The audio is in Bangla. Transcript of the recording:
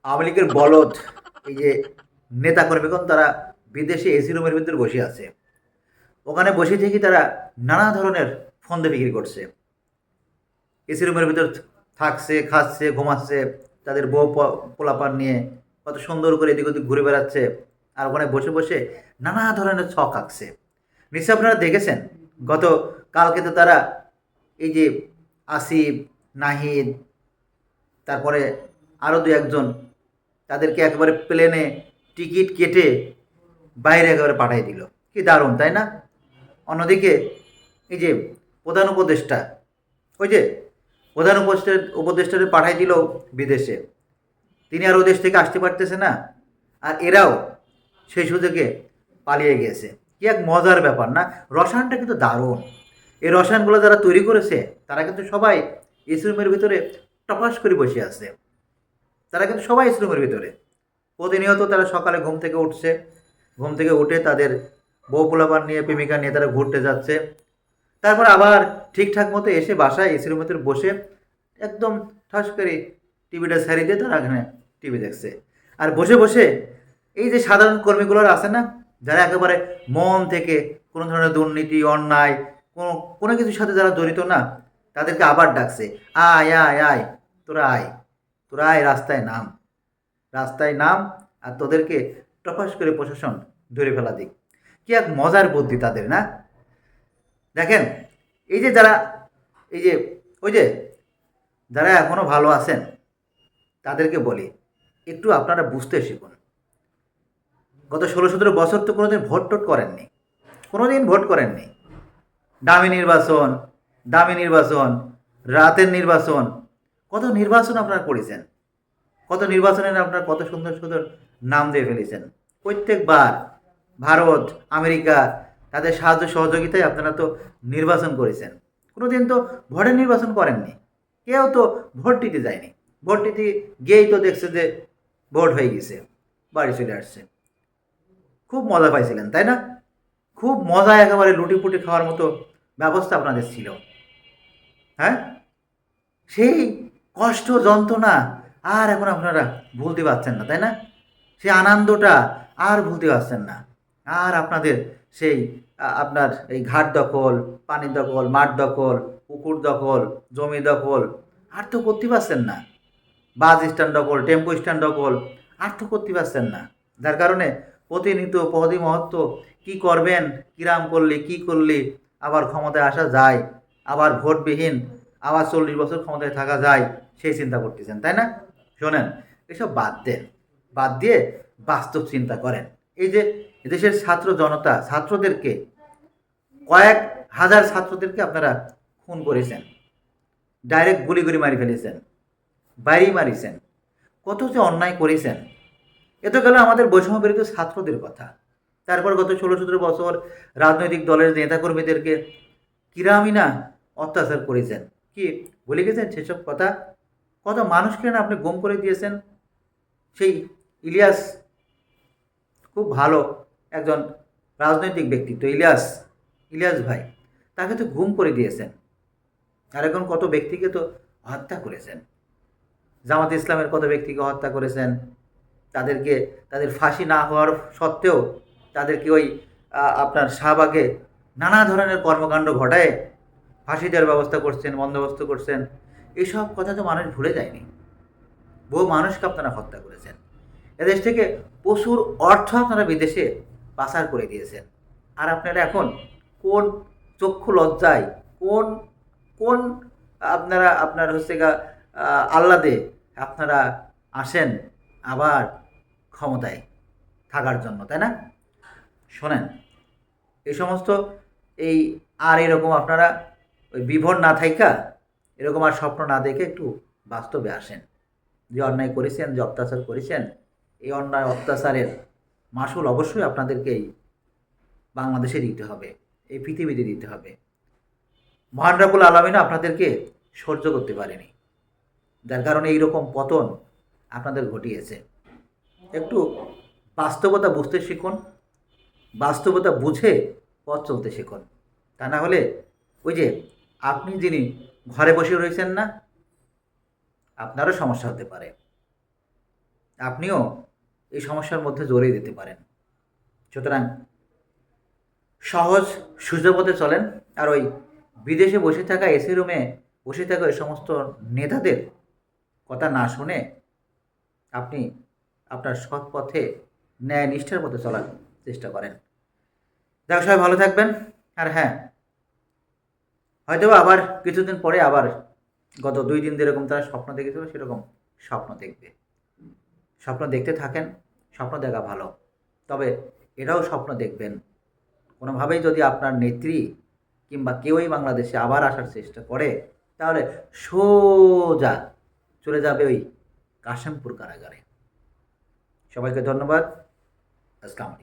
আওয়ামী লীগের বলদ এই যে নেতা কর্মীগণ তারা বিদেশে এসি রুমের ভিতরে বসে আছে। ওখানে বসে থেকে তারা নানা ধরনের ফন্দি বিক্রি করছে। এসি রুমের ভিতর থাকছে, খাচ্ছে, ঘুমাচ্ছে, তাদের বউ পোলাপান নিয়ে কত সুন্দর করে এদিক ওদিক ঘুরে বেড়াচ্ছে। আর ওখানে বসে বসে নানা ধরনের ছক আঁকছে। নিশ্চয় আপনারা দেখেছেন, গত কালকে তো তারা এই যে আসিফ, নাহিদ, তারপরে আরও দু একজন, তাদেরকে একেবারে প্লেনে টিকিট কেটে বাইরে একেবারে পাঠিয়ে দিল। কি দারুণ, তাই না? অন্যদিকে এই যে প্রধান উপদেষ্টা, ওই যে প্রধান উপদেষ্টারে পাঠাই দিল বিদেশে, তিনি আর ও দেশ থেকে আসতে পারতেছে না, আর এরাও সেই সুযোগে পালিয়ে গিয়েছে। কি এক মজার ব্যাপার না? রসায়নটা কিন্তু দারুণ। এই রসায়নগুলো যারা তৈরি করেছে তারা কিন্তু সবাই এসি রুমের ভিতরে টপাস করে বসে আছে। তারা কিন্তু সবাই এসি রুমের ভিতরে প্রতিনিয়ত তারা সকালে ঘুম থেকে উঠছে, ঘুম থেকে উঠে তাদের বউ পোলাপান নিয়ে, প্রেমিকা নিয়ে তারা ঘুরতে যাচ্ছে। তারপর আবার ঠিকঠাক মতো এসে বাসায় এসি রুমের ভিতরে বসে একদম ঠাস করে টিভিটা ছাড়িয়ে দিয়ে তারা এখানে টিভি দেখছে। আর বসে বসে এই যে সাধারণ কর্মীগুলোর আছে না, যারা একেবারে মন থেকে কোনো ধরনের দুর্নীতি, অন্যায়, কোনো কোনো কিছুর সাথে যারা জড়িত না, তাদেরকে আবার ডাকছে, আয় আয় আয়, তোরা আয়, তোরা আয়, রাস্তায় নাম, রাস্তায় নাম, আর তোদেরকে টপাস করে প্রশাসন ধরে ফেলা দিক। কি এক মজার বুদ্ধি তাদের, না? দেখেন, এই যে যারা, এই যে ওই যে যারা এখনও ভালো আছেন তাদেরকে বলি, একটু আপনারা বুঝতে শিখুন। গত 16-17 বছর তো কোনোদিন ভোট টোট করেননি, কোনোদিন ভোট করেননি। দামি নির্বাচন, দামি নির্বাচন, রাতের নির্বাচন, কত নির্বাচন আপনারা করেছেন, কত নির্বাচনের আপনারা কত সুন্দর সুন্দর নাম দিয়ে ফেলেছেন। প্রত্যেকবার ভারত, আমেরিকা, তাদের সাহায্য সহযোগিতায় আপনারা তো নির্বাচন করেছেন। কোনোদিন তো ভোটের নির্বাচন করেননি, কেউ তো ভোট দিতে যায়নি। ভোট দিতে গিয়েই তো দেখছে যে ভোট হয়ে গেছে, বাড়ি চলে আসছে। খুব মজা পাইছিলেন, তাই না? খুব মজা, একেবারে লুটিপুটি খাওয়ার মতো ব্যবস্থা আপনাদের ছিল। হ্যাঁ, সেই কষ্ট, যন্ত্রণা আর এখন আপনারা ভুলতে পারছেন না, তাই না? সেই আনন্দটা আর ভুলতে পারছেন না। আর আপনাদের সেই আপনার এই ঘাট দখল, পানির দখল, মাঠ দখল, পুকুর দখল, জমি দখল আর তো করতে পারছেন না। বাস স্ট্যান্ড দখল, টেম্পো স্ট্যান্ড দখল আর তো করতে পারছেন না। যার কারণে প্রতিনিয়ত পদে মহত্ব, কী করবেন, কিরাম করলে, কী করলে আবার ক্ষমতায় আসা যায়, আবার ভোটবিহীন আবার 40 বছর ক্ষমতায় থাকা যায়, সেই চিন্তা করতেছেন, তাই না? শোনেন, এসব বাদ দেন, বাদ দিয়ে বাস্তব চিন্তা করেন। এই যে এদেশের ছাত্র জনতা, ছাত্রদেরকে, কয়েক হাজার ছাত্রদেরকে আপনারা খুন করেছেন, ডাইরেক্ট গুলি করে মারি ফেলেছেন, বাড়ি মারিছেন, কত যে অন্যায় করেছেন। এ তো গেল আমাদের বৈষম্য বিরোধী ছাত্রদের কথা। তারপর গত 16-17 বছর রাজনৈতিক দলের নেতাকর্মীদেরকে কিরামি না অত্যাচার করেছেন। কি ভুলে গেছেন সেসব কথা? কত মানুষকে না আপনি গুম করে দিয়েছেন। সেই ইলিয়াস, খুব ভালো একজন রাজনৈতিক ব্যক্তিত্ব, ইলিয়াস, ইলিয়াস ভাই, তাকে তো গুম করে দিয়েছেন। আর এখন কত ব্যক্তিকে তো হত্যা করেছেন। জামাত ইসলামের কত ব্যক্তিকে হত্যা করেছেন। তাদেরকে, তাদের ফাঁসি না হওয়ার সত্ত্বেও তাদেরকে ওই আপনার শাহবাগে নানা ধরনের কর্মকাণ্ড ঘটায় ফাঁসি দেওয়ার ব্যবস্থা করছেন, বন্দোবস্ত করছেন। এইসব কথা তো মানুষ ভুলে যায়নি। বহু মানুষকে আপনারা হত্যা করেছেন। এদেশ থেকে প্রচুর অর্থ আপনারা বিদেশে পাচার করে দিয়েছেন। আর আপনারা এখন কোন চক্ষু লজ্জায়, কোন কোন আপনারা আপনার হচ্ছে গা আহ্লাদে আপনারা আসেন আবার ক্ষমতায় থাকার জন্য, তাই না? শোনেন, এই সমস্ত এই আর এরকম আপনারা ওই বিভোর না থাইকা, এরকম আর স্বপ্ন না দেখে একটু বাস্তবে আসেন। যে অন্যায় করেছেন, যে অত্যাচার করেছেন, এই অন্যায় অত্যাচারের মাসুল অবশ্যই আপনাদেরকেই বাংলাদেশে দিতে হবে, এই পৃথিবীতে দিতে হবে। মহান রাব্বুল আলামিনও আপনাদেরকে সহ্য করতে পারেনি, যার কারণে এইরকম পতন আপনাদের ঘটিয়েছে। একটু বাস্তবতা বুঝতে শিখুন, বাস্তবতা বুঝে পথ চলতে শিখুন। তা না হলে ওই যে আপনি যিনি ঘরে বসে রয়েছেন না, আপনারও সমস্যা হতে পারে। আপনিও এই সমস্যার মধ্যে জড়িয়ে যেতে পারেন। সুতরাং সহজ সোজা পথে চলেন, আর ওই বিদেশে বসে থাকা এসি রুমে বসে থাকা ওই সমস্ত নেতাদের কথা না শুনে আপনি আপনার সৎ পথে, ন্যায় নিষ্ঠার পথে চলার চেষ্টা করেন। যাক, সবাই ভালো থাকবেন। আর হ্যাঁ, হয়তো আবার কিছুদিন পরে আবার গত 2 দিন যেরকম তারা স্বপ্ন দেখেছিল সেরকম স্বপ্ন দেখবে। স্বপ্ন দেখতে থাকেন, স্বপ্ন দেখা ভালো, তবে এটাও স্বপ্ন দেখবেন কোনোভাবেই যদি আপনার নেত্রী কিংবা কেউই বাংলাদেশে আবার আসার চেষ্টা করে, তাহলে সোজা চলে যাবে ওই কাশিমপুর কারাগারে। সবাইকে ধন্যবাদ। আসসালামু আলাইকুম।